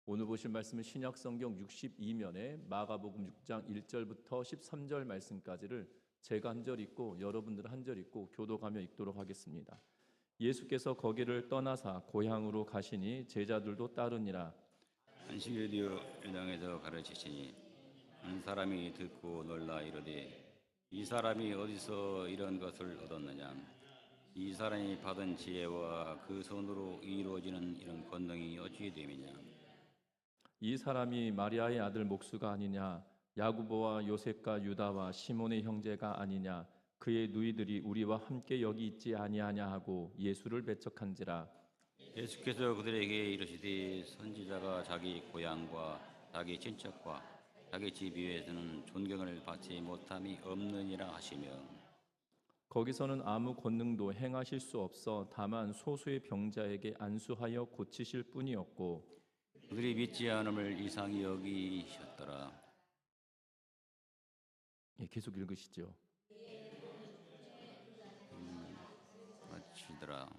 오늘 보실 말씀은 신약성경 62면에 마가복음 6장 1절부터 13절 말씀까지를 제가 한 절 읽고 여러분들 한 절 읽고 교독하며 읽도록 하겠습니다. 예수께서 거기를 떠나사 고향으로 가시니 제자들도 따르니라. 안식일에 되어 회당에서 가르치시니 한 사람이 듣고 놀라 이르되 이 사람이 어디서 이런 것을 얻었느냐. 이 사람이 받은 지혜와 그 손으로 이루어지는 이런 권능이 어찌 됨이냐. 이 사람이 마리아의 아들 목수가 아니냐, 야고보와 요셉과 유다와 시몬의 형제가 아니냐, 그의 누이들이 우리와 함께 여기 있지 아니하냐 하고 예수를 배척한지라. 예수께서 그들에게 이르시되 선지자가 자기 고향과 자기 친척과 자기 집 위에서는 존경을 받지 못함이 없느니라 하시며, 거기서는 아무 권능도 행하실 수 없어 다만 소수의 병자에게 안수하여 고치실 뿐이었고, 그들이 믿지 않음을 이상히 여기셨더라. 계속 읽으시죠. 마치더라.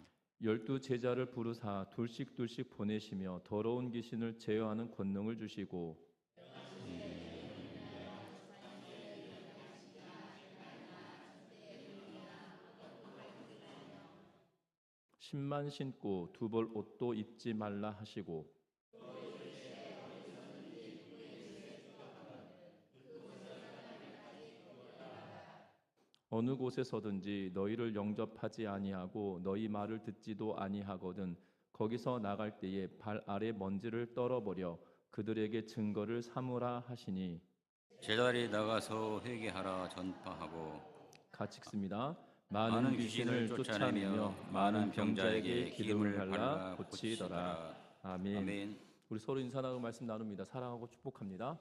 12 제자를 부르사 둘씩 보내시며 더러운 귀신을 제어하는 권능을 주시고, 10만 신고 두 벌 옷도 입지 말라 하시고, 어느 곳에 서든지 너희를 영접하지 아니하고 너희 말을 듣지도 아니하거든 거기서 나갈 때에 발 아래 먼지를 떨어버려 그들에게 증거를 삼으라 하시니. 제자들이 나가서 회개하라 전파하고 같이 읽습니다. 많은 많은 귀신을 귀신을 쫓아내며 쫓아내며 많은 많은 병자에게 병자에게 기름을 기름을 발라 발라 고치더라. 고치더라. 아멘. 아멘. 우리 서로 인사 나누고 말씀 나눕니다. 사랑하고 축복합니다.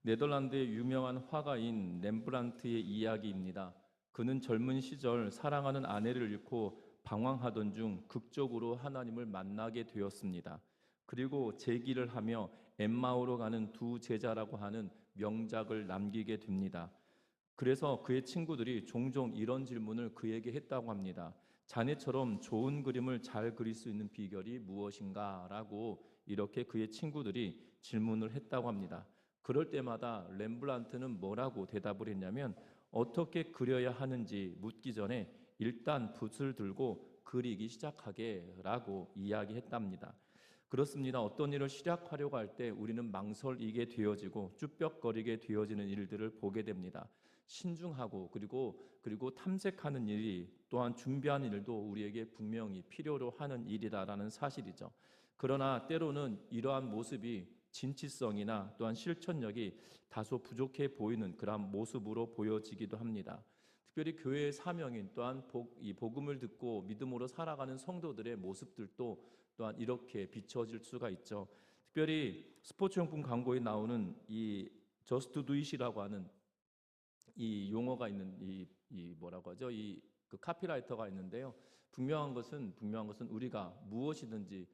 네덜란드의 유명한 화가인 렘브란트의 이야기입니다. 그는 젊은 시절 사랑하는 아내를 잃고 방황하던 중 극적으로 하나님을 만나게 되었습니다. 그리고 재기를 하며 엠마오로 가는 두 제자라고 하는 명작을 남기게 됩니다. 그래서 그의 친구들이 종종 이런 질문을 그에게 했다고 합니다. 자네처럼 좋은 그림을 잘 그릴 수 있는 비결이 무엇인가? 라고 이렇게 그의 친구들이 질문을 했다고 합니다. 그럴 때마다 렘브란트는 뭐라고 대답을 했냐면 어떻게 그려야 하는지 묻기 전에 일단 붓을 들고 그리기 시작하게 라고 이야기했답니다. 그렇습니다. 어떤 일을 시작하려고 할 때 우리는 망설이게 되어지고 쭈뼛거리게 되어지는 일들을 보게 됩니다. 신중하고 그리고 탐색하는 일이 또한 준비하는 일도 우리에게 분명히 필요로 하는 일이라는 사실이죠. 그러나 때로는 이러한 모습이 진취성이나 또한 실천력이 다소 부족해 보이는 그런 모습으로 보여지기도 합니다. 특별히 교회의 사명인 또한 이 복음을 듣고 믿음으로 살아가는 성도들의 모습들도 또한 이렇게 비춰질 수가 있죠. 특별히 스포츠용품 광고에 나오는 이 Just Do It이라고 하는 이 용어가 있는 이 뭐라고 하죠? 그 카피라이터가 있는데요. 분명한 것은 우리가 무엇이든지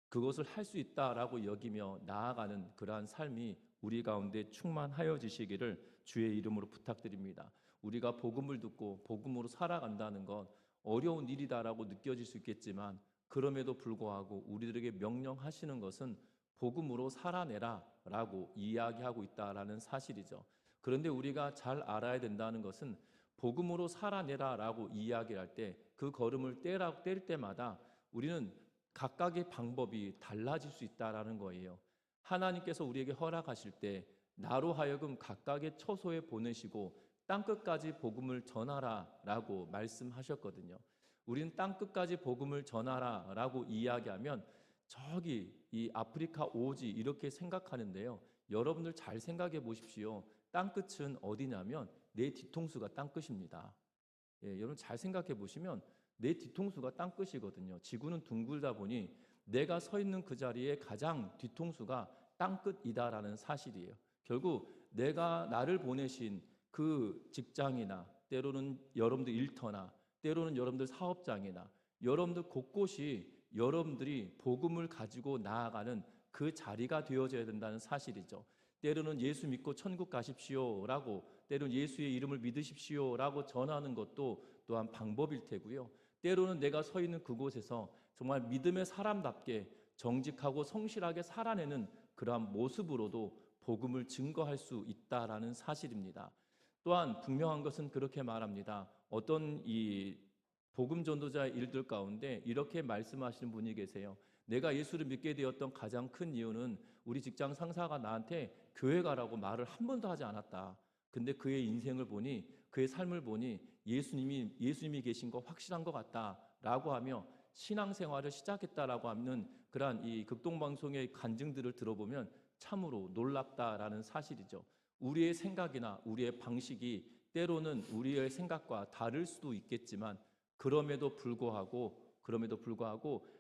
그것을 할 수 있다라고 여기며 나아가는 그러한 삶이 우리 가운데 충만하여지시기를 주의 이름으로 부탁드립니다. 우리가 복음을 듣고 복음으로 살아간다는 건 어려운 일이다라고 느껴질 수 있겠지만 그럼에도 불구하고 우리들에게 명령하시는 것은 복음으로 살아내라라고 이야기하고 있다라는 사실이죠. 그런데 우리가 잘 알아야 된다는 것은 복음으로 살아내라라고 이야기할 때 그 걸음을 뗄 때마다 우리는 각각의 방법이 달라질 수 있다라는 거예요. 하나님께서 우리에게 허락하실 때 나로 하여금 각각의 처소에 보내시고 땅끝까지 복음을 전하라라고 말씀하셨거든요. 우리는 땅끝까지 복음을 전하라라고 이야기하면 저기 이 아프리카 오지 이렇게 생각하는데요. 여러분들 잘 생각해 보십시오. 땅끝은 어디냐면 내 뒤통수가 땅끝입니다. 여러분 잘 생각해 보시면 내 뒤통수가 땅끝이거든요. 지구는 둥글다 보니 내가 서 있는 그 자리에 가장 뒤통수가 땅끝이다라는 사실이에요. 결국 내가 나를 보내신 그 직장이나 때로는 여러분들 일터나 때로는 여러분들 사업장이나 여러분들 곳곳이 여러분들이 복음을 가지고 나아가는 그 자리가 되어져야 된다는 사실이죠. 때로는 예수 믿고 천국 가십시오라고 때로는 예수의 이름을 믿으십시오라고 전하는 것도 또한 방법일 테고요. 때로는 내가 서 있는 그곳에서 정말 믿음의 사람답게 정직하고 성실하게 살아내는 그러한 모습으로도 복음을 증거할 수 있다라는 사실입니다. 또한 분명한 것은 그렇게 말합니다. 어떤 이 복음 전도자의 일들 가운데 이렇게 말씀하시는 분이 계세요. 내가 예수를 믿게 되었던 가장 큰 이유는 우리 직장 상사가 나한테 교회 가라고 말을 한 번도 하지 않았다. 근데 그의 인생을 보니, 그의 삶을 보니 예수님이 계신 거 확실한 것 같다라고 하며 신앙생활을 시작했다라고 하는 그러한 이 극동방송의 간증들을 들어보면 참으로 놀랍다라는 사실이죠. 우리의 생각이나 우리의 방식이 때로는 우리의 생각과 다를 수도 있겠지만 그럼에도 불구하고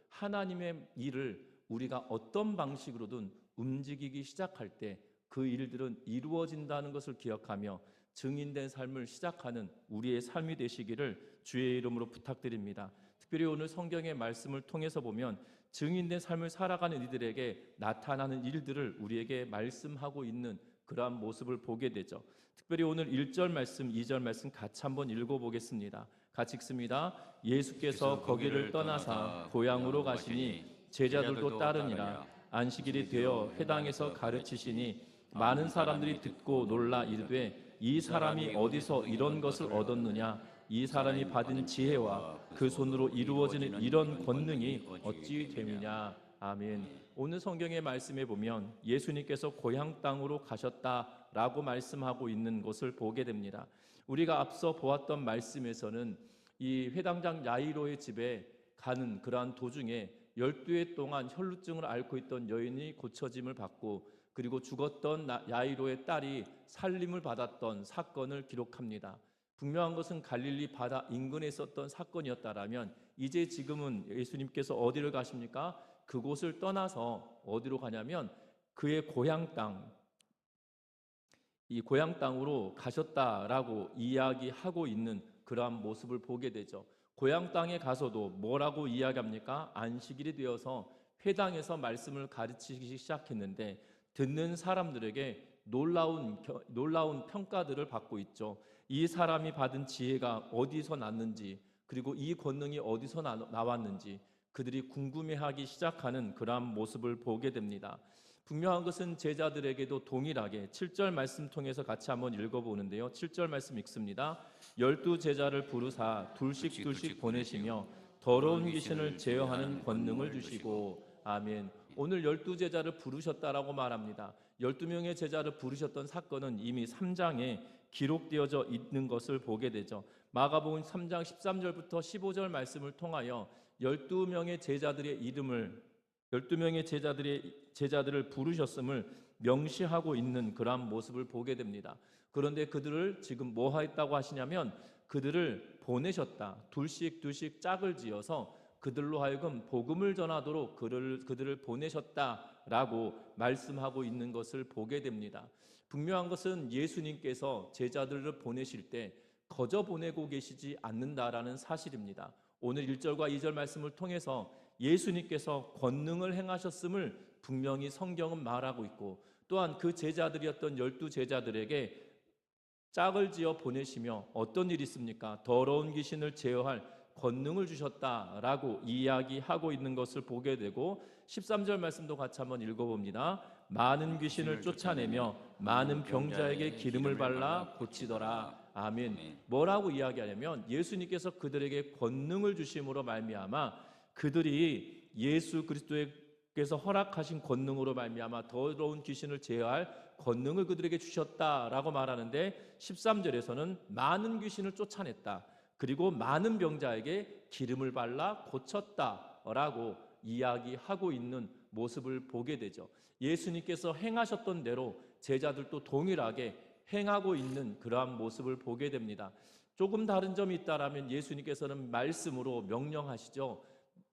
하나님의 일을 우리가 어떤 방식으로든 움직이기 시작할 때 그 일들은 이루어진다는 것을 기억하며 증인된 삶을 시작하는 우리의 삶이 되시기를 주의 이름으로 부탁드립니다. 특별히 오늘 성경의 말씀을 통해서 보면 증인된 삶을 살아가는 이들에게 나타나는 일들을 우리에게 말씀하고 있는 그러한 모습을 보게 되죠. 특별히 오늘 1절 말씀, 2절 말씀 같이 한번 읽어보겠습니다. 같이 읽습니다. 예수께서 거기를 떠나사 고향으로 가시니 제자들도 따르니라. 안식일이 되어 회당에서 가르치시니 많은 사람들이 듣고 놀라 이르되 이 사람이 어디서 이런 것을 얻었느냐? 이 사람이 받은 지혜와 그 손으로 이루어지는 이런 권능이 어찌 됨이냐? 아멘. 오늘 성경의 말씀에 보면 예수님께서 고향 땅으로 가셨다라고 말씀하고 있는 것을 보게 됩니다. 우리가 앞서 보았던 말씀에서는 이 회당장 야이로의 집에 가는 그러한 도중에 12해 동안 혈루증을 앓고 있던 여인이 고쳐짐을 받고 그리고 죽었던 야이로의 딸이 살림을 받았던 사건을 기록합니다. 분명한 것은 갈릴리 바다 인근에 있었던 사건이었다라면 이제 지금은 예수님께서 어디를 가십니까? 그곳을 떠나서 어디로 가냐면 그의 고향 땅, 이 고향 땅으로 가셨다라고 이야기하고 있는 그러한 모습을 보게 되죠. 고향 땅에 가서도 뭐라고 이야기합니까? 안식일이 되어서 회당에서 말씀을 가르치기 시작했는데 듣는 사람들에게 놀라운 평가들을 받고 있죠. 이 사람이 받은 지혜가 어디서 났는지 그리고 이 권능이 어디서 나왔는지 그들이 궁금해하기 시작하는 그러한 모습을 보게 됩니다. 분명한 것은 제자들에게도 동일하게 7절 말씀 통해서 같이 한번 읽어보는데요. 7절 말씀 읽습니다. 12 제자를 부르사 둘씩 보내시며 더러운 귀신을 제어하는 권능을 주시고 아멘. 오늘 12 제자를 부르셨다라고 말합니다. 12명의 제자를 부르셨던 사건은 이미 3장에 기록되어져 있는 것을 보게 되죠. 마가복음 3장 13절부터 15절 말씀을 통하여 12명의 제자들의 이름을 12명의 제자들을 부르셨음을 명시하고 있는 그러한 모습을 보게 됩니다. 그런데 그들을 지금 뭐 했다고 하시냐면 그들을 보내셨다. 둘씩 짝을 지어서 그들로 하여금 복음을 전하도록 그들을 보내셨다라고 말씀하고 있는 것을 보게 됩니다. 분명한 것은 예수님께서 제자들을 보내실 때 거저 보내고 계시지 않는다라는 사실입니다. 오늘 1절과 2절 말씀을 통해서 예수님께서 권능을 행하셨음을 분명히 성경은 말하고 있고 또한 그 제자들이었던 12 제자들에게 짝을 지어 보내시며 어떤 일이 있습니까? 더러운 귀신을 제어할 권능을 주셨다라고 이야기하고 있는 것을 보게 되고 13절 말씀도 같이 한번 읽어봅니다. 많은 귀신을 쫓아내며 많은 병자에게 기름을 발라 고치더라. 아멘. 뭐라고 이야기하냐면 예수님께서 그들에게 권능을 주심으로 말미암아 그들이 예수 그리스도께서 허락하신 권능으로 말미암아 더러운 귀신을 제어할 권능을 그들에게 주셨다라고 말하는데 13절에서는 많은 귀신을 쫓아냈다. 그리고 많은 병자에게 기름을 발라 고쳤다라고 이야기하고 있는 모습을 보게 되죠. 예수님께서 행하셨던 대로 제자들도 동일하게 행하고 있는 그러한 모습을 보게 됩니다. 조금 다른 점이 있다라면 예수님께서는 말씀으로 명령하시죠.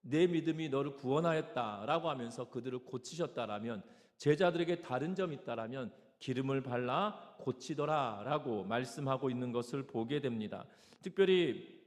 내 믿음이 너를 구원하였다라고 하면서 그들을 고치셨다라면 제자들에게 다른 점이 있다라면 기름을 발라 고치더라라고 말씀하고 있는 것을 보게 됩니다. 특별히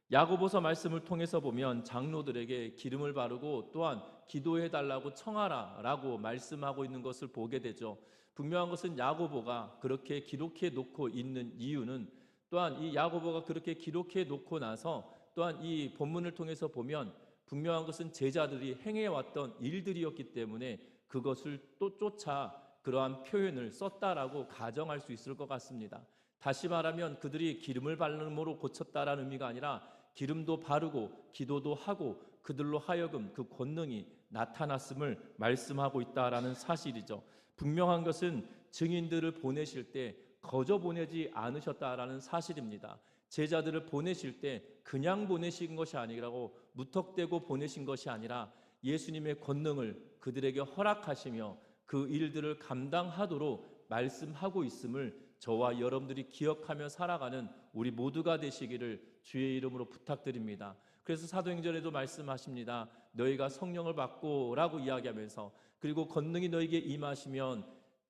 야고보서 말씀을 통해서 보면 장로들에게 기름을 바르고 또한 기도해달라고 청하라라고 말씀하고 있는 것을 보게 되죠. 분명한 것은 야고보가 그렇게 기록해 놓고 있는 이유는 또한 이 야고보가 그렇게 기록해 놓고 나서 또한 이 본문을 통해서 보면 분명한 것은 제자들이 행해왔던 일들이었기 때문에 그것을 또 쫓아 그러한 표현을 썼다라고 가정할 수 있을 것 같습니다. 다시 말하면 그들이 기름을 바름으로 고쳤다라는 의미가 아니라 기름도 바르고 기도도 하고 그들로 하여금 그 권능이 나타났음을 말씀하고 있다라는 사실이죠. 분명한 것은 증인들을 보내실 때 거저 보내지 않으셨다라는 사실입니다. 제자들을 보내실 때 그냥 보내신 것이 아니라고 무턱대고 보내신 것이 아니라 예수님의 권능을 그들에게 허락하시며 그 일들을 감당하도록 말씀하고 있음을 저와 여러분들이 기억하며 살아가는 우리 모두가 되시기를 주의 이름으로 부탁드립니다. 그래서 사도행전에도 말씀하십니다. 너희가 성령을 받고 라고 이야기하면서 그리고 권능이 너희에게 임하시면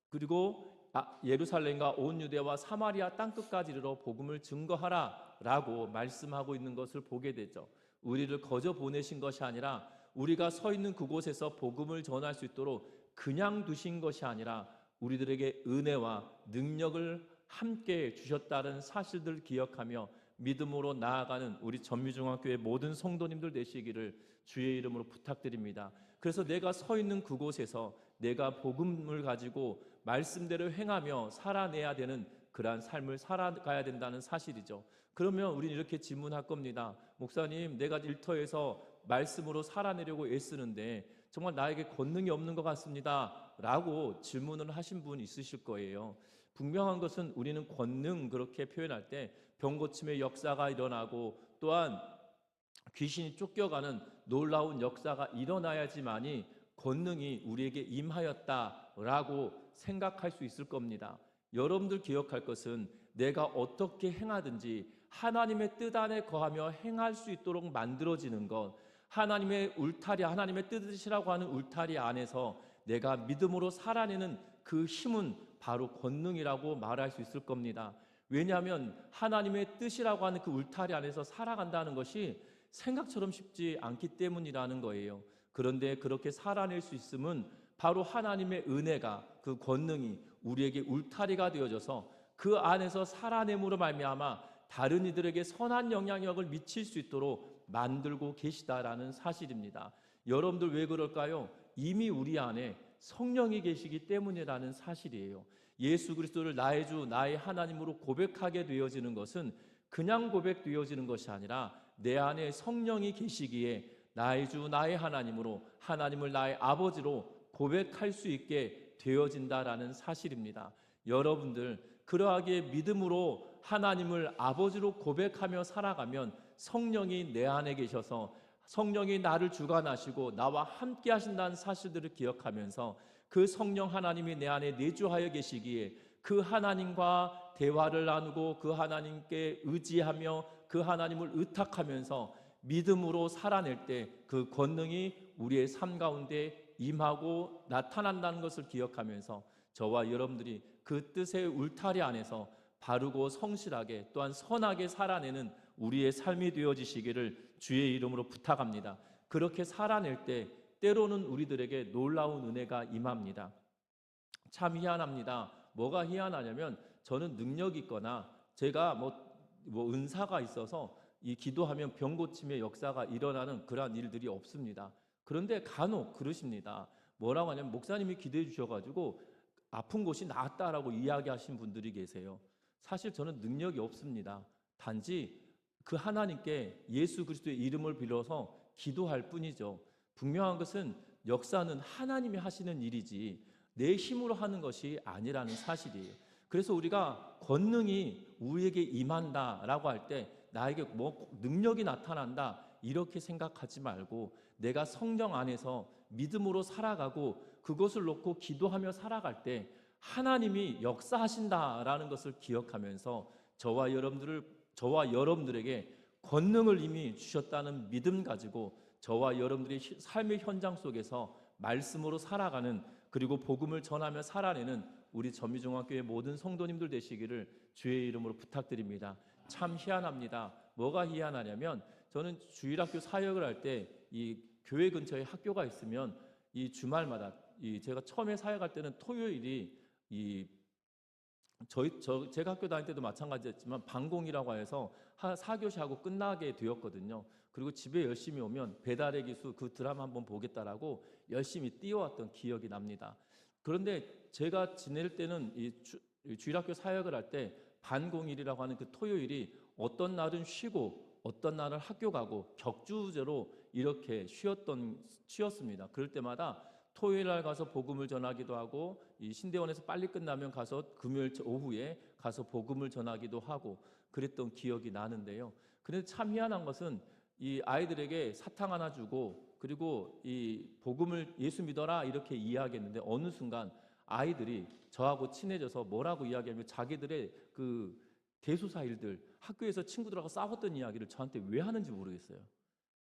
그리고 예루살렘과 온 유대와 사마리아 땅끝까지 이르러 복음을 증거하라 라고 말씀하고 있는 것을 보게 되죠. 우리를 거저 보내신 것이 아니라 우리가 서 있는 그곳에서 복음을 전할 수 있도록 그냥 두신 것이 아니라 우리들에게 은혜와 능력을 함께 주셨다는 사실들을 기억하며 믿음으로 나아가는 우리 전미중학교의 모든 성도님들 되시기를 주의 이름으로 부탁드립니다. 그래서 내가 서 있는 그곳에서 내가 복음을 가지고 말씀대로 행하며 살아내야 되는 그러한 삶을 살아가야 된다는 사실이죠. 그러면 우리는 이렇게 질문할 겁니다. 목사님, 내가 일터에서 말씀으로 살아내려고 애쓰는데 정말 나에게 권능이 없는 것 같습니다 라고 질문을 하신 분 있으실 거예요. 분명한 것은 우리는 권능 그렇게 표현할 때 병고침의 역사가 일어나고 또한 귀신이 쫓겨가는 놀라운 역사가 일어나야지만이 권능이 우리에게 임하였다라고 생각할 수 있을 겁니다. 여러분들 기억할 것은 내가 어떻게 행하든지 하나님의 뜻 안에 거하며 행할 수 있도록 만들어지는 것, 하나님의 울타리, 하나님의 뜻이라고 하는 울타리 안에서 내가 믿음으로 살아내는 그 힘은 바로 권능이라고 말할 수 있을 겁니다. 왜냐하면 하나님의 뜻이라고 하는 그 울타리 안에서 살아간다는 것이 생각처럼 쉽지 않기 때문이라는 거예요. 그런데 그렇게 살아낼 수 있음은 바로 하나님의 은혜가, 그 권능이 우리에게 울타리가 되어져서 그 안에서 살아냄으로 말미암아 다른 이들에게 선한 영향력을 미칠 수 있도록 만들고 계시다라는 사실입니다. 여러분들 왜 그럴까요? 이미 우리 안에 성령이 계시기 때문이라는 사실이에요. 예수 그리스도를 나의 주, 나의 하나님으로 고백하게 되어지는 것은 그냥 고백되어지는 것이 아니라 내 안에 성령이 계시기에 나의 주, 나의 하나님으로, 하나님을 나의 아버지로 고백할 수 있게 되어진다라는 사실입니다. 여러분들 그러하기에 믿음으로 하나님을 아버지로 고백하며 살아가면 성령이 내 안에 계셔서 성령이 나를 주관하시고 나와 함께 하신다는 사실들을 기억하면서 그 성령 하나님이 내 안에 내주하여 계시기에 그 하나님과 대화를 나누고 그 하나님께 의지하며 그 하나님을 의탁하면서 믿음으로 살아낼 때 그 권능이 우리의 삶 가운데 임하고 나타난다는 것을 기억하면서 저와 여러분들이 그 뜻의 울타리 안에서 바르고 성실하게 또한 선하게 살아내는 우리의 삶이 되어지시기를 주의 이름으로 부탁합니다. 그렇게 살아낼 때 때로는 우리들에게 놀라운 은혜가 임합니다. 참 희한합니다. 뭐가 희한하냐면 저는 능력이 있거나 제가 뭐 은사가 있어서 이 기도하면 병 고침의 역사가 일어나는 그러한 일들이 없습니다. 그런데 간혹 그러십니다. 뭐라고 하냐면 목사님이 기도해 주셔가지고 아픈 곳이 나았다라고 이야기하신 분들이 계세요. 사실 저는 능력이 없습니다. 단지 그 하나님께 예수 그리스도의 이름을 빌어서 기도할 뿐이죠. 분명한 것은 역사는 하나님이 하시는 일이지 내 힘으로 하는 것이 아니라는 사실이에요. 그래서 우리가 권능이 우리에게 임한다라고 할 때 나에게 뭐 능력이 나타난다 이렇게 생각하지 말고 내가 성령 안에서 믿음으로 살아가고 그것을 놓고 기도하며 살아갈 때 하나님이 역사하신다라는 것을 기억하면서 저와 여러분들에게 권능을 이미 주셨다는 믿음 가지고 저와 여러분들의 삶의 현장 속에서 말씀으로 살아가는 그리고 복음을 전하며 살아내는 우리 전미중학교의 모든 성도님들 되시기를 주의 이름으로 부탁드립니다. 참 희한합니다. 뭐가 희한하냐면 저는 주일학교 사역을 할 때 이 교회 근처에 학교가 있으면 이 주말마다 제가 처음에 사역할 때는 토요일이 이 제가 학교 다닐 때도 마찬가지였지만 방공이라고 해서 4교시 하고 끝나게 되었거든요. 그리고 집에 열심히 오면 배달의 기수 그 드라마 한번 보겠다라고 열심히 뛰어왔던 기억이 납니다. 그런데 제가 지낼 때는 이 주일학교 사역을 할 때 반공일이라고 하는 그 토요일이 어떤 날은 쉬고 어떤 날은 학교 가고 격주제로 이렇게 쉬었습니다. 그럴 때마다 토요일 날 가서 복음을 전하기도 하고 이 신대원에서 빨리 끝나면 가서 금요일 오후에 가서 복음을 전하기도 하고 그랬던 기억이 나는데요. 그런데 참 희한한 것은 이 아이들에게 사탕 하나 주고 그리고 이 복음을 예수 믿어라 이렇게 이야기했는데 어느 순간 아이들이 저하고 친해져서 뭐라고 이야기하면 자기들의 그 대소사 일들 학교에서 친구들하고 싸웠던 이야기를 저한테 왜 하는지 모르겠어요.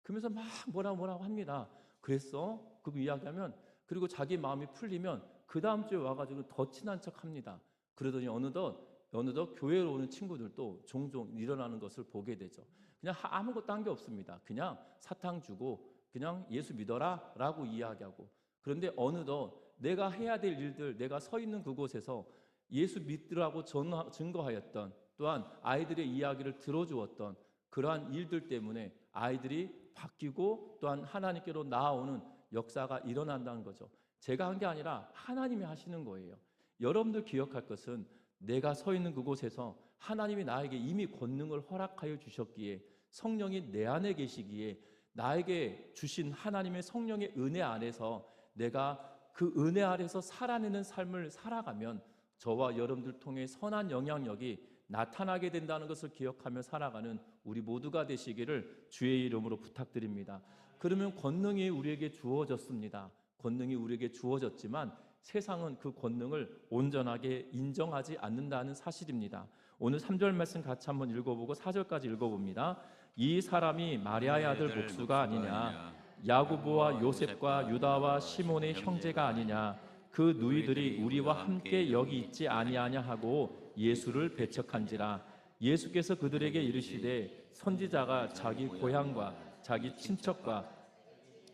그러면서 막 뭐라고 합니다. 그랬어? 그거 이야기하면 그리고 자기 마음이 풀리면 그 다음 주에 와가지고 더 친한 척 합니다. 그러더니 어느덧 교회로 오는 친구들도 종종 일어나는 것을 보게 되죠. 그냥 아무것도 한 게 없습니다. 그냥 사탕 주고 그냥 예수 믿어라 라고 이야기하고 그런데 어느덧 내가 해야 될 일들 내가 서 있는 그곳에서 예수 믿으라고 증거하였던 또한 아이들의 이야기를 들어주었던 그러한 일들 때문에 아이들이 바뀌고 또한 하나님께로 나아오는 역사가 일어난다는 거죠. 제가 한 게 아니라 하나님이 하시는 거예요. 여러분들 기억할 것은 내가 서 있는 그곳에서 하나님이 나에게 이미 권능을 허락하여 주셨기에 성령이 내 안에 계시기에 나에게 주신 하나님의 성령의 은혜 안에서 내가 그 은혜 아래서 살아내는 삶을 살아가면 저와 여러분들 통해 선한 영향력이 나타나게 된다는 것을 기억하며 살아가는 우리 모두가 되시기를 주의 이름으로 부탁드립니다. 그러면 권능이 우리에게 주어졌습니다. 권능이 우리에게 주어졌지만 세상은 그 권능을 온전하게 인정하지 않는다는 사실입니다. 오늘 3절 말씀 같이 한번 읽어보고 4절까지 읽어봅니다. 이 사람이 마리아의 아들 목수가 아니냐 야고보와 요셉과 유다와 시몬의 형제가 아니냐 그 누이들이 우리와 함께 여기 있지 아니하냐 하고 예수를 배척한지라. 예수께서 그들에게 이르시되 선지자가 자기 고향과 자기 친척과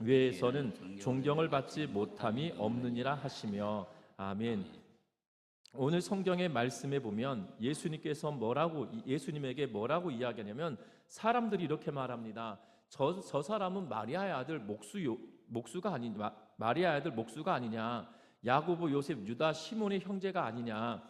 외에서는 존경을 받지 못함이 없느니라 하시며. 아멘. 오늘 성경의 말씀에 보면 예수님에게 뭐라고 이야기하냐면 사람들이 이렇게 말합니다. 저 사람은 마리아의 아들 목수가 아니냐, 마리아의 아들 목수가 아니냐, 야고보, 요셉, 유다, 시몬의 형제가 아니냐,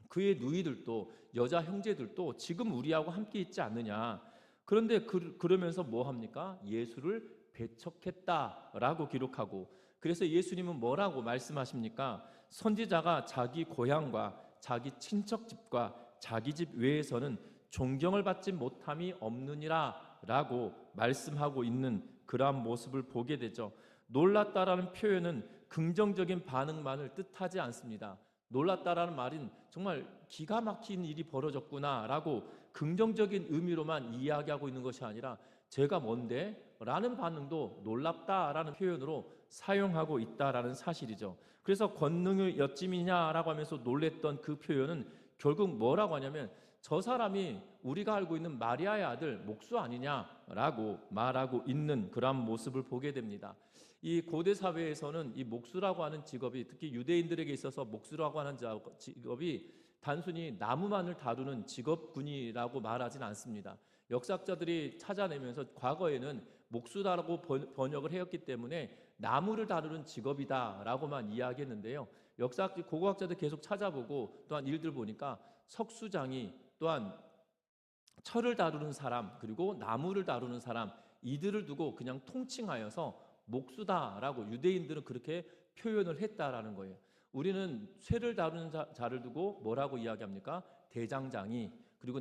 그의 누이들도 여자 형제들도 지금 우리하고 함께 있지 않느냐. 그런데 그러면서 뭐 합니까? 예수를 배척했다라고 기록하고, 그래서 예수님은 뭐라고 말씀하십니까? 선지자가 자기 고향과 자기 친척 집과 자기 집 외에서는 존경을 받지 못함이 없느니라 라고 말씀하고 있는 그러한 모습을 보게 되죠. 놀랐다라는 표현은 긍정적인 반응만을 뜻하지 않습니다. 놀랐다라는 말은 정말 기가 막힌 일이 벌어졌구나 라고 긍정적인 의미로만 이야기하고 있는 것이 아니라 제가 뭔데? 라는 반응도 놀랍다라는 표현으로 사용하고 있다라는 사실이죠. 그래서 권능의 여찜이냐라고 하면서 놀랬던 그 표현은 결국 뭐라고 하냐면 저 사람이 우리가 알고 있는 마리아의 아들 목수 아니냐라고 말하고 있는 그런 모습을 보게 됩니다. 이 고대 사회에서는 이 목수라고 하는 직업이 특히 유대인들에게 있어서 목수라고 하는 직업이 단순히 나무만을 다루는 직업군이라고 말하진 않습니다. 역사학자들이 찾아내면서 과거에는 목수다라고 번역을 해왔기 때문에 나무를 다루는 직업이다라고만 이야기했는데요. 역사학 고고학자들 계속 찾아보고 또한 일들 보니까 석수장이 또한 철을 다루는 사람 그리고 나무를 다루는 사람 이들을 두고 그냥 통칭하여서 목수다라고 유대인들은 그렇게 표현을 했다라는 거예요. 우리는 쇠를 다루는 자를 두고 뭐라고 이야기합니까? 대장장이, 그리고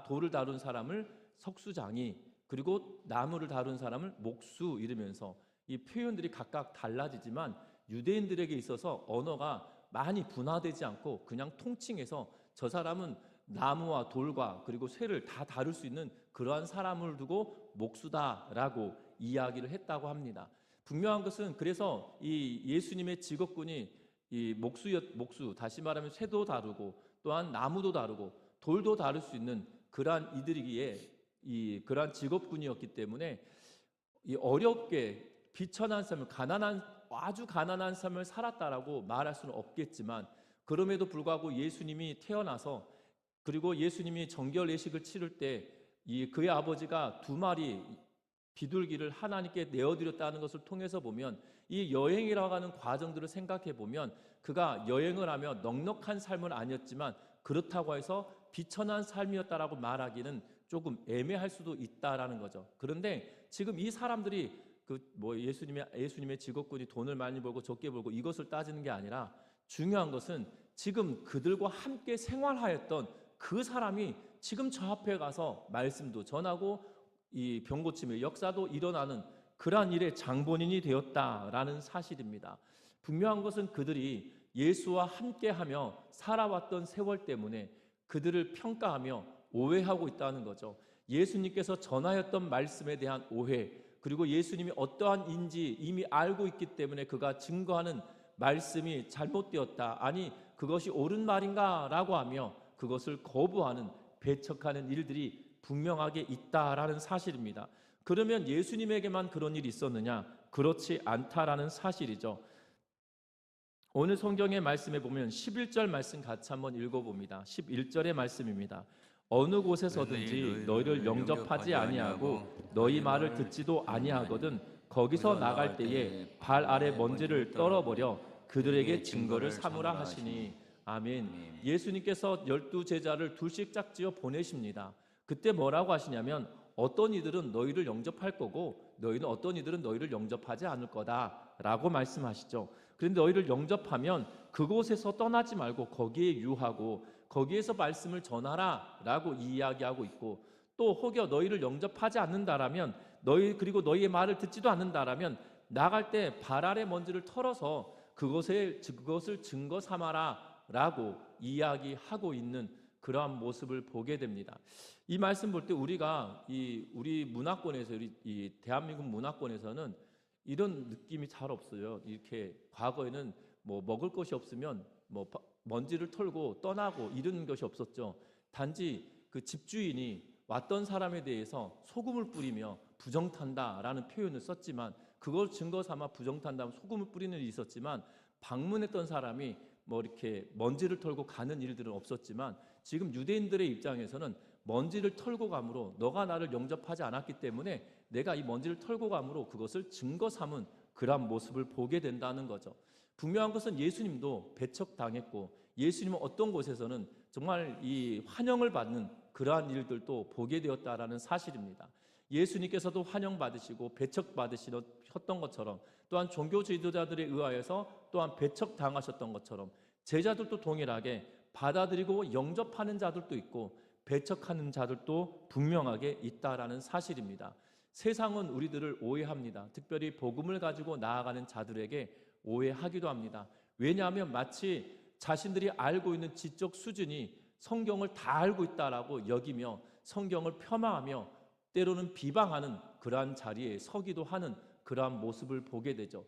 돌을 다루는 사람을 석수장이, 그리고 나무를 다루는 사람을 목수 이러면서 이 표현들이 각각 달라지지만 유대인들에게 있어서 언어가 많이 분화되지 않고 그냥 통칭해서 저 사람은 나무와 돌과 그리고 쇠를 다 다룰 수 있는 그러한 사람을 두고 목수다라고 이야기를 했다고 합니다. 분명한 것은 그래서 이 예수님의 직업군이 이 목수 다시 말하면 쇠도 다루고 또한 나무도 다루고 돌도 다룰 수 있는 그러한 이들이기에 이 그러한 직업군이었기 때문에 이 어렵게 비천한 삶을 아주 가난한 삶을 살았다라고 말할 수는 없겠지만 그럼에도 불구하고 예수님이 태어나서 그리고 예수님이 정결 예식을 치를 때 그의 아버지가 두 마리 비둘기를 하나님께 내어드렸다는 것을 통해서 보면 이 여행이라고 하는 과정들을 생각해 보면 그가 여행을 하며 넉넉한 삶은 아니었지만 그렇다고 해서 비천한 삶이었다라고 말하기는 조금 애매할 수도 있다라는 거죠. 그런데 지금 이 사람들이 예수님의 직업군이 돈을 많이 벌고 적게 벌고 이것을 따지는 게 아니라 중요한 것은 지금 그들과 함께 생활하였던 그 사람이 지금 저 앞에 가서 말씀도 전하고 이 병고침의 역사도 일어나는 그러한 일의 장본인이 되었다라는 사실입니다. 분명한 것은 그들이 예수와 함께하며 살아왔던 세월 때문에 그들을 평가하며 오해하고 있다는 거죠. 예수님께서 전하였던 말씀에 대한 오해, 그리고 예수님이 어떠한 인지 이미 알고 있기 때문에 그가 증거하는 말씀이 잘못되었다, 아니 그것이 옳은 말인가 라고 하며 그것을 거부하는, 배척하는 일들이 분명하게 있다라는 사실입니다. 그러면 예수님에게만 그런 일이 있었느냐? 그렇지 않다라는 사실이죠. 오늘 성경의 말씀에 보면 11절 말씀 같이 한번 읽어봅니다. 11절의 말씀입니다. 어느 곳에서든지 너희를 영접하지 아니하고 너희 말을 듣지도 아니하거든 거기서 나갈 때에 발 아래 먼지를 떨어버려 그들에게 증거를 삼으라 하시니. 아멘. 예수님께서 12제자를 둘씩 짝지어 보내십니다. 그때 뭐라고 하시냐면 어떤 이들은 너희를 영접할 거고 너희는 어떤 이들은 너희를 영접하지 않을 거다라고 말씀하시죠. 그런데 너희를 영접하면 그곳에서 떠나지 말고 거기에 유하고 거기에서 말씀을 전하라라고 이야기하고 있고, 또 혹여 너희를 영접하지 않는다라면 그리고 너희의 말을 듣지도 않는다라면 나갈 때 발 아래 먼지를 털어서 그것을 증거 삼아라라고 이야기하고 있는 그러한 모습을 보게 됩니다. 이 말씀 볼 때 우리가 우리 문화권에서 이 대한민국 문화권에서는 이런 느낌이 잘 없어요. 이렇게 과거에는 뭐 먹을 것이 없으면 뭐 먼지를 털고 떠나고 이런 것이 없었죠. 단지 그 집주인이 왔던 사람에 대해서 소금을 뿌리며 부정탄다라는 표현을 썼지만, 그걸 증거 삼아 부정탄다 소금을 뿌리는 일이 있었지만 방문했던 사람이 뭐 이렇게 먼지를 털고 가는 일들은 없었지만, 지금 유대인들의 입장에서는 먼지를 털고 감으로 너가 나를 영접하지 않았기 때문에 내가 이 먼지를 털고 감으로 그것을 증거 삼은 그러한 모습을 보게 된다는 거죠. 분명한 것은 예수님도 배척당했고 예수님은 어떤 곳에서는 정말 이 환영을 받는 그러한 일들도 보게 되었다라는 사실입니다. 예수님께서도 환영받으시고 배척받으셨던 것처럼, 또한 종교 지도자들에 의하여서 또한 배척당하셨던 것처럼 제자들도 동일하게 받아들이고 영접하는 자들도 있고 배척하는 자들도 분명하게 있다라는 사실입니다. 세상은 우리들을 오해합니다. 특별히 복음을 가지고 나아가는 자들에게 오해하기도 합니다. 왜냐하면 마치 자신들이 알고 있는 지적 수준이 성경을 다 알고 있다라고 여기며 성경을 폄하하며 때로는 비방하는 그러한 자리에 서기도 하는 그러한 모습을 보게 되죠.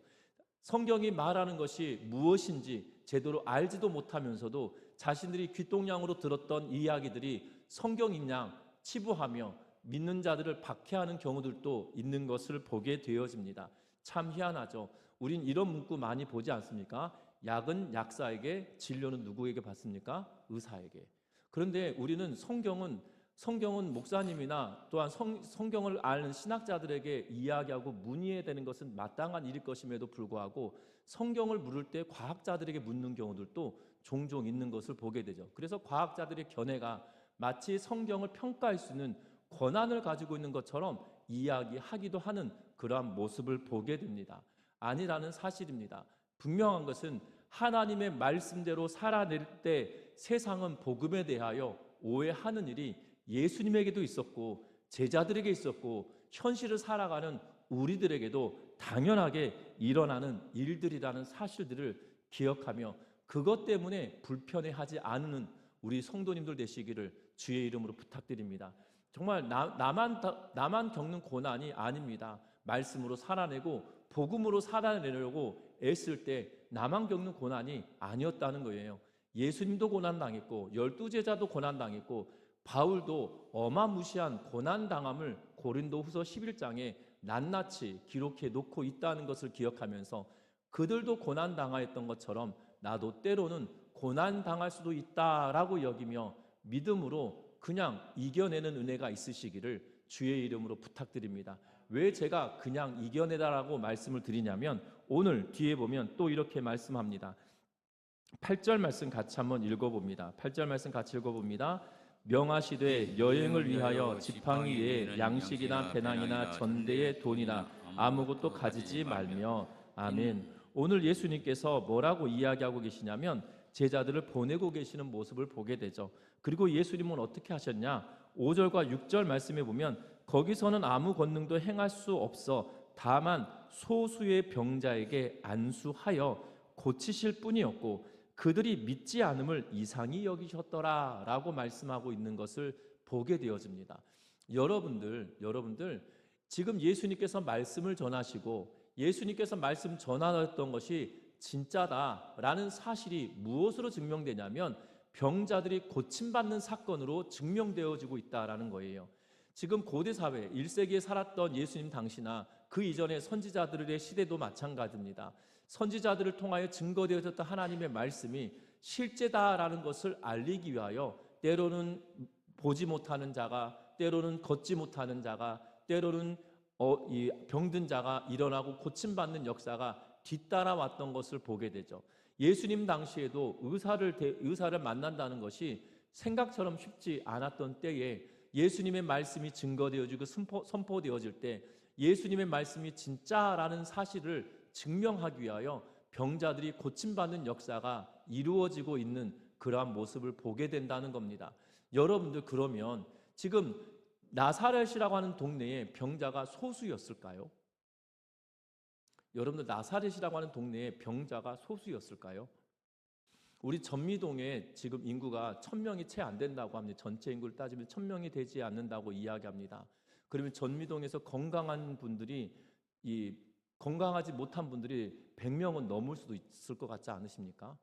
성경이 말하는 것이 무엇인지 제대로 알지도 못하면서도 자신들이 귓동냥으로 들었던 이야기들이 성경인 양 치부하며 믿는 자들을 박해하는 경우들도 있는 것을 보게 되어집니다. 참 희한하죠. 우린 이런 문구 많이 보지 않습니까? 약은 약사에게, 진료는 누구에게 받습니까? 의사에게. 그런데 우리는 성경은 목사님이나 또한 성경을 아는 신학자들에게 이야기하고 문의해야 되는 것은 마땅한 일일 것임에도 불구하고 성경을 물을 때 과학자들에게 묻는 경우들도 종종 있는 것을 보게 되죠. 그래서 과학자들의 견해가 마치 성경을 평가할 수 있는 권한을 가지고 있는 것처럼 이야기하기도 하는 그러한 모습을 보게 됩니다. 아니라는 사실입니다. 분명한 것은 하나님의 말씀대로 살아낼 때 세상은 복음에 대하여 오해하는 일이 예수님에게도 있었고 제자들에게 있었고 현실을 살아가는 우리들에게도 당연하게 일어나는 일들이라는 사실들을 기억하며 그것 때문에 불편해하지 않는 우리 성도님들 되시기를 주의 이름으로 부탁드립니다. 정말 나만 겪는 고난이 아닙니다. 말씀으로 살아내고 복음으로 살아내려고 애쓸 때 나만 겪는 고난이 아니었다는 거예요. 예수님도 고난당했고 12제자도 고난당했고 바울도 어마무시한 고난당함을 고린도후서 11장에 낱낱이 기록해 놓고 있다는 것을 기억하면서 그들도 고난당하였던 것처럼 나도 때로는 고난 당할 수도 있다라고 여기며 믿음으로 그냥 이겨내는 은혜가 있으시기를 주의 이름으로 부탁드립니다. 왜 제가 그냥 이겨내다라고 말씀을 드리냐면 오늘 뒤에 보면 또 이렇게 말씀합니다. 8절 말씀 같이 한번 읽어봅니다. 8절 말씀 같이 읽어봅니다. 명하시되 여행을 위하여 지팡이 외에 양식이나 배낭이나 전대의 돈이나 아무것도 가지지 말며. 아멘. 오늘 예수님께서 뭐라고 이야기하고 계시냐면 제자들을 보내고 계시는 모습을 보게 되죠. 그리고 예수님은 어떻게 하셨냐? 5절과 6절 말씀에 보면 거기서는 아무 권능도 행할 수 없어 다만 소수의 병자에게 안수하여 고치실 뿐이었고 그들이 믿지 않음을 이상히 여기셨더라라고 말씀하고 있는 것을 보게 되어집니다. 여러분들 지금 예수님께서 말씀을 전하시고 예수님께서 말씀 전하셨던 것이 진짜다라는 사실이 무엇으로 증명되냐면 병자들이 고침받는 사건으로 증명되어지고 있다라는 거예요. 지금 고대 사회 1세기에 살았던 예수님 당시나 그 이전의 선지자들의 시대도 마찬가지입니다. 선지자들을 통하여 증거되어졌던 하나님의 말씀이 실제다라는 것을 알리기 위하여 때로는 보지 못하는 자가, 때로는 걷지 못하는 자가, 때로는 병든 자가 일어나고 고침받는 역사가 뒤따라왔던 것을 보게 되죠. 예수님 당시에도 의사를 만난다는 것이 생각처럼 쉽지 않았던 때에 예수님의 말씀이 증거되어지고 선포되어질 때 예수님의 말씀이 진짜라는 사실을 증명하기 위하여 병자들이 고침받는 역사가 이루어지고 있는 그러한 모습을 보게 된다는 겁니다. 여러분들 그러면 지금 나사렛이라고 하는 동네에 병자가 소수였을까요? 여러분들 나사렛이라고 하는 동네에 병자가 소수였을까요? 우리 전미동에 지금 인구가 1000명이 채 안 된다고 합니다. 전체 인구를 따지면 1000명이 되지 않는다고 이야기합니다. 그러면 전미동에서 건강한 분들이 건강하지 못한 분들이 100명은 넘을 수도 있을 것 같지 않으십니까?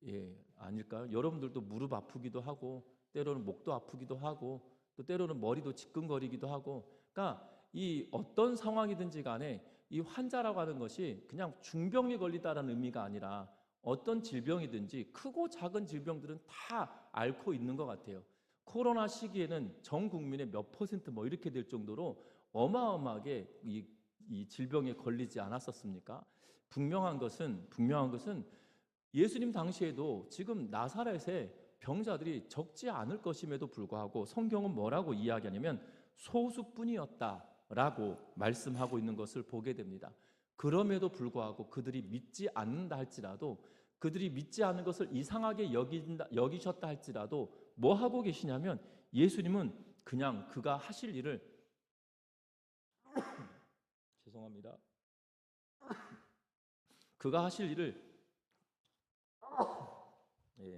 예, 아닐까요? 여러분들도 무릎 아프기도 하고 때로는 목도 아프기도 하고 또 때로는 머리도 지끈거리기도 하고 그러니까 이 어떤 상황이든지 간에 이 환자라고 하는 것이 그냥 중병이 걸리다라는 의미가 아니라 어떤 질병이든지 크고 작은 질병들은 다 앓고 있는 것 같아요. 코로나 시기에는 전 국민의 몇 퍼센트 뭐 이렇게 될 정도로 어마어마하게 이 질병에 걸리지 않았었습니까? 분명한 것은 예수님 당시에도 지금 나사렛에 병자들이 적지 않을 것임에도 불구하고 성경은 뭐라고 이야기하냐면 소수뿐이었다라고 말씀하고 있는 것을 보게 됩니다. 그럼에도 불구하고 그들이 믿지 않는다 할지라도 그들이 믿지 않는 것을 이상하게 여기셨다 할지라도 뭐 하고 계시냐면 예수님은 그냥 그가 하실 일을 죄송합니다. 그가 하실 일을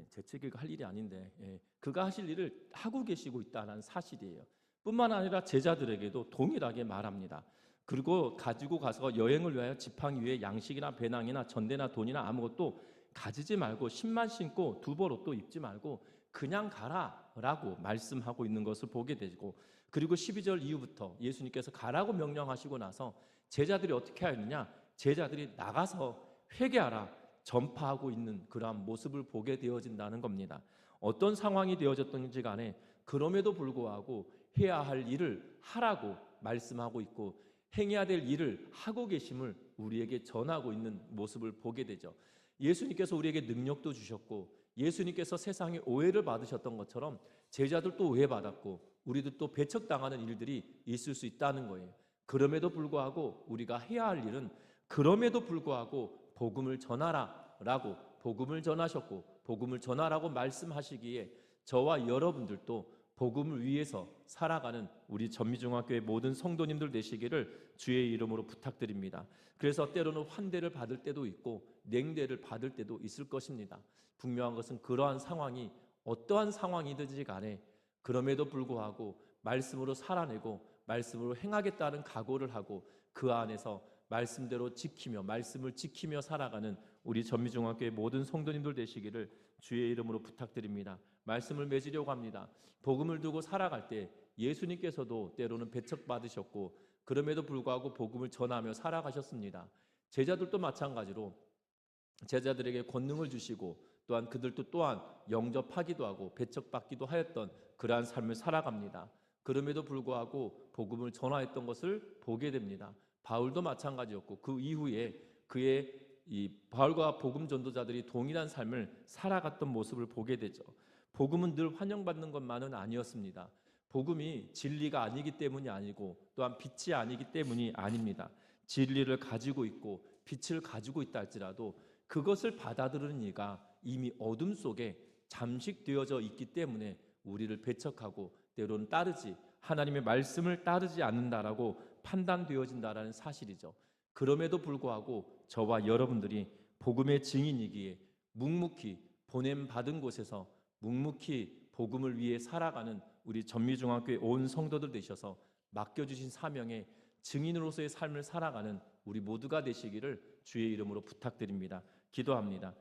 재채기가 할 일이 아닌데 그가 하실 일을 하고 계시고 있다는 사실이에요. 뿐만 아니라 제자들에게도 동일하게 말합니다. 그리고 가지고 가서 여행을 위하여 지팡이 위에 양식이나 배낭이나 전대나 돈이나 아무것도 가지지 말고 신만 신고 두벌 옷도 입지 말고 그냥 가라라고 말씀하고 있는 것을 보게 되고 그리고 12절 이후부터 예수님께서 가라고 명령하시고 나서 제자들이 어떻게 하느냐? 제자들이 나가서 회개하라 전파하고 있는 그러한 모습을 보게 되어진다는 겁니다. 어떤 상황이 되어졌든지 간에 그럼에도 불구하고 해야 할 일을 하라고 말씀하고 있고 행해야 될 일을 하고 계심을 우리에게 전하고 있는 모습을 보게 되죠. 예수님께서 우리에게 능력도 주셨고 예수님께서 세상에 오해를 받으셨던 것처럼 제자들도 오해받았고 우리도 또 배척당하는 일들이 있을 수 있다는 거예요. 그럼에도 불구하고 우리가 해야 할 일은 그럼에도 불구하고 복음을 전하라라고 복음을 전하셨고 복음을 전하라고 말씀하시기에 저와 여러분들도 복음을 위해서 살아가는 우리 전미중학교의 모든 성도님들 되시기를 주의 이름으로 부탁드립니다. 그래서 때로는 환대를 받을 때도 있고 냉대를 받을 때도 있을 것입니다. 분명한 것은 그러한 상황이 어떠한 상황이든지 간에 그럼에도 불구하고 말씀으로 살아내고 말씀으로 행하겠다는 각오를 하고 그 안에서 말씀대로 지키며 말씀을 지키며 살아가는 우리 전미중학교의 모든 성도님들 되시기를 주의 이름으로 부탁드립니다. 말씀을 맺으려고 합니다. 복음을 두고 살아갈 때 예수님께서도 때로는 배척받으셨고 그럼에도 불구하고 복음을 전하며 살아가셨습니다. 제자들도 마찬가지로 제자들에게 권능을 주시고 또한 그들도 또한 영접하기도 하고 배척받기도 하였던 그러한 삶을 살아갑니다. 그럼에도 불구하고 복음을 전하였던 것을 보게 됩니다. 바울도 마찬가지였고 그 이후에 그의 이 바울과 복음 전도자들이 동일한 삶을 살아갔던 모습을 보게 되죠. 복음은 늘 환영받는 것만은 아니었습니다. 복음이 진리가 아니기 때문이 아니고 또한 빛이 아니기 때문이 아닙니다. 진리를 가지고 있고 빛을 가지고 있다 할지라도 그것을 받아들이는 이가 이미 어둠 속에 잠식되어져 있기 때문에 우리를 배척하고 때로는 따르지 하나님의 말씀을 따르지 않는다라고 판단되어진다라는 사실이죠. 그럼에도 불구하고 저와 여러분들이 복음의 증인이기에 묵묵히 보냄 받은 곳에서 묵묵히 복음을 위해 살아가는 우리 전미중앙교회 온 성도들 되셔서 맡겨주신 사명에 증인으로서의 삶을 살아가는 우리 모두가 되시기를 주의 이름으로 부탁드립니다. 기도합니다.